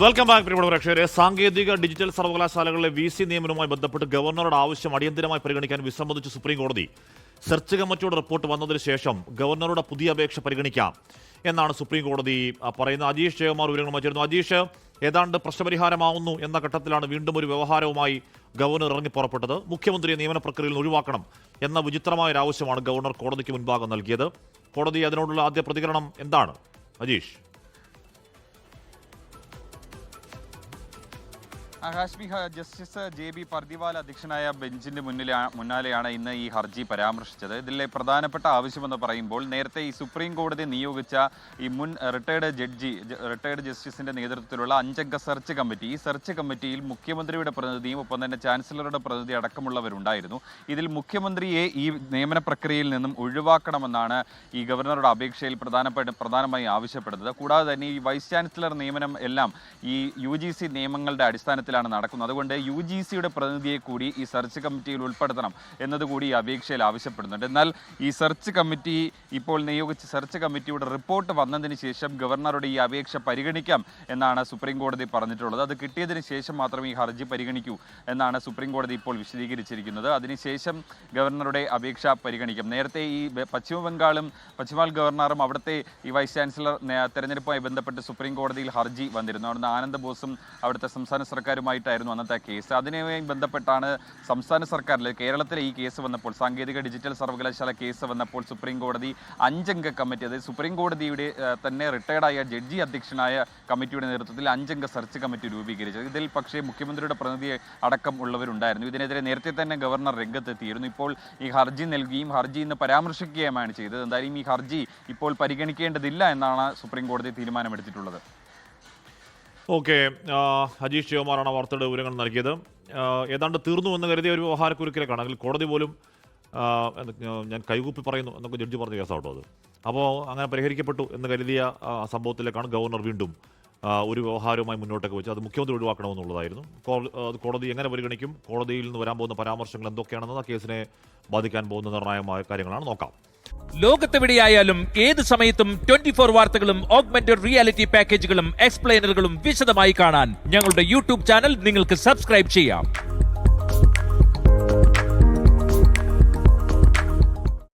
Welcome back പ്രിയപ്പെട്ട പ്രേക്ഷകരെ. സാങ്കേതിക ഡിജിറ്റൽ സർവകലാശാലകളിലെ VC നിയമനവുമായി ബന്ധപ്പെട്ട് ഗവർണറുടെ ആവശ്യം അടിയന്തരമായി പരിഗണിക്കാൻ വിസമ്മതിച്ച് സുപ്രീം കോടതി. സെർച്ച് കമ്മിറ്റിയുടെ റിപ്പോർട്ട് വന്നതിന് ശേഷം ഗവർണറുടെ പുതിയ അപേക്ഷ പരിഗണിക്കാം എന്നാണ് സുപ്രീം കോടതി പറയുന്നത്. അജീഷ് ജയകുമാർ വിവരങ്ങളുമായി ചേരുന്നു. അജീഷ്, ഏതാണ്ട് പ്രശ്നപരിഹാരമാവുന്നു എന്ന ഘട്ടത്തിലാണ് വീണ്ടും ഒരു വ്യവഹാരവുമായി ഗവർണർ ഇറങ്ങി പുറപ്പെട്ടത്. മുഖ്യമന്ത്രിയെ നിയമന പ്രക്രിയയിൽ ഒഴിവാക്കണം എന്ന വിചിത്രമായ ഒരു ആവശ്യമാണ് ഗവർണർ കോടതിക്ക് മുൻപാകെ നൽകിയത്. കോടതി അതിനോടുള്ള ആദ്യ പ്രതികരണം എന്താണ് അജീഷ്? ഹാഷ്മി, ജസ്റ്റിസ് JB പർദിവാല അധ്യക്ഷനായ ബെഞ്ചിന്റെ മുന്നാലെയാണ് ഇന്ന് ഈ ഹർജി പരാമർശിച്ചത്. ഇതിലെ പ്രധാനപ്പെട്ട ആവശ്യമെന്ന് പറയുമ്പോൾ നേരത്തെ ഈ സുപ്രീം കോടതി നിയോഗിച്ച ഈ മുൻ റിട്ടയർഡ് ജസ്റ്റിസിന്റെ നേതൃത്വത്തിലുള്ള 5 അംഗ സെർച്ച് കമ്മിറ്റി, ഈ സെർച്ച് കമ്മിറ്റിയിൽ മുഖ്യമന്ത്രിയുടെ പ്രതിനിധിയും ഒപ്പം തന്നെ ചാൻസലറുടെ പ്രതിനിധി അടക്കമുള്ളവരുണ്ടായിരുന്നു. ഇതിൽ മുഖ്യമന്ത്രിയെ ഈ നിയമന പ്രക്രിയയിൽ നിന്നും ഒഴിവാക്കണമെന്നാണ് ഈ ഗവർണറുടെ അപേക്ഷയിൽ പ്രധാനമായി ആവശ്യപ്പെടുന്നത്. കൂടാതെ തന്നെ ഈ വൈസ് ചാൻസലർ നിയമനം എല്ലാം ഈ UGC നിയമങ്ങളുടെ അടിസ്ഥാനത്തിൽ നടക്കുന്നത്. അതുകൊണ്ട് UGCയുടെ പ്രതിനിധിയെ കൂടി ഈ സെർച്ച് കമ്മിറ്റിയിൽ ഉൾപ്പെടുത്തണം എന്നതുകൂടി ഈ അപേക്ഷയിൽ ആവശ്യപ്പെടുന്നുണ്ട്. എന്നാൽ ഈ സെർച്ച് കമ്മിറ്റി ഇപ്പോൾ നിയോഗിച്ച സെർച്ച് കമ്മിറ്റിയുടെ റിപ്പോർട്ട് വന്നതിന് ശേഷം ഗവർണറുടെ ഈ അപേക്ഷ പരിഗണിക്കാം എന്നാണ് സുപ്രീം കോടതി പറഞ്ഞിട്ടുള്ളത്. അത് കിട്ടിയതിന് ശേഷം മാത്രമേ ഈ ഹർജി പരിഗണിക്കൂ എന്നാണ് സുപ്രീം കോടതി ഇപ്പോൾ വിശദീകരിച്ചിരിക്കുന്നത്. അതിനുശേഷം ഗവർണറുടെ അപേക്ഷ പരിഗണിക്കാം. നേരത്തെ ഈ പശ്ചിമ ബംഗാൾ ഗവർണറും അവിടുത്തെ ഈ വൈസ് ചാൻസലർ തെരഞ്ഞെടുപ്പുമായി ബന്ധപ്പെട്ട് സുപ്രീം കോടതിയിൽ ഹർജി വന്നിരുന്നു. അവിടുന്ന് ആനന്ദ് ബോസും അവിടുത്തെ സംസ്ഥാന സർക്കാരുമായിട്ടായിരുന്നു അന്നത്തെ കേസ്. അതിനുമായി ബന്ധപ്പെട്ടാണ് സംസ്ഥാന സർക്കാരിൽ കേരളത്തിലെ ഈ കേസ് വന്നപ്പോൾ, സാങ്കേതിക ഡിജിറ്റൽ സർവകലാശാല കേസ് വന്നപ്പോൾ സുപ്രീം കോടതി 5 അംഗ കമ്മിറ്റി, അതായത് സുപ്രീം കോടതിയുടെ തന്നെ റിട്ടയർഡായ ജഡ്ജി അധ്യക്ഷനായ കമ്മിറ്റിയുടെ നേതൃത്വത്തിൽ 5 അംഗ സെർച്ച് കമ്മിറ്റി രൂപീകരിച്ചത്. ഇതിൽ പക്ഷേ മുഖ്യമന്ത്രിയുടെ പ്രതിനിധി അടക്കം ഉള്ളവരുണ്ടായിരുന്നു. ഇതിനെതിരെ നേരത്തെ തന്നെ ഗവർണർ രംഗത്തെത്തിയിരുന്നു. ഇപ്പോൾ ഈ ഹർജി നൽകുകയും ഹർജി ഇന്ന് പരാമർശിക്കുകയുമാണ് ചെയ്തത്. എന്തായാലും ഈ ഹർജി ഇപ്പോൾ പരിഗണിക്കേണ്ടതില്ല എന്നാണ് സുപ്രീം കോടതി തീരുമാനമെടുത്തിട്ടുള്ളത്. ഓക്കെ, അജീഷ് ജയകുമാറാണ് വാർത്തയുടെ വിവരങ്ങൾ നൽകിയത്. ഏതാണ്ട് തീർന്നു എന്ന് കരുതിയ ഒരു വ്യവഹാരക്കുരുക്കിലേക്കാണ്, അല്ലെങ്കിൽ കോടതി പോലും ഞാൻ കൈകൂപ്പി പറയുന്നു എന്നൊക്കെ ജഡ്ജി പറഞ്ഞ കേസാട്ടോ അത്. അപ്പോൾ അങ്ങനെ പരിഹരിക്കപ്പെട്ടു എന്ന് കരുതിയ സംഭവത്തിലേക്കാണ് ഗവർണർ വീണ്ടും ഒരു വ്യവഹാരവുമായി മുന്നോട്ടേക്ക് വെച്ച് അത് മുഖ്യമന്ത്രി ഒഴിവാക്കണമെന്നുള്ളതായിരുന്നു. കോടതി എങ്ങനെ പരിഗണിക്കും, കോടതിയിൽ നിന്ന് വരാൻ പോകുന്ന പരാമർശങ്ങൾ എന്തൊക്കെയാണെന്നത് ആ കേസിനെ ബാധിക്കാൻ പോകുന്ന നിർണായകമായ കാര്യങ്ങളാണ്. നോക്കാം. ലോകത്തെവിടെയായാലും ഏത് സമയത്തും 24 വാർത്തകളും ഓഗ്മെന്റഡ് റിയാലിറ്റി പാക്കേജുകളും എക്സ്പ്ലെയിനറുകളും വിശദമായി കാണാൻ ഞങ്ങളുടെ YouTube ചാനൽ നിങ്ങൾക്ക് സബ്സ്ക്രൈബ് ചെയ്യാം.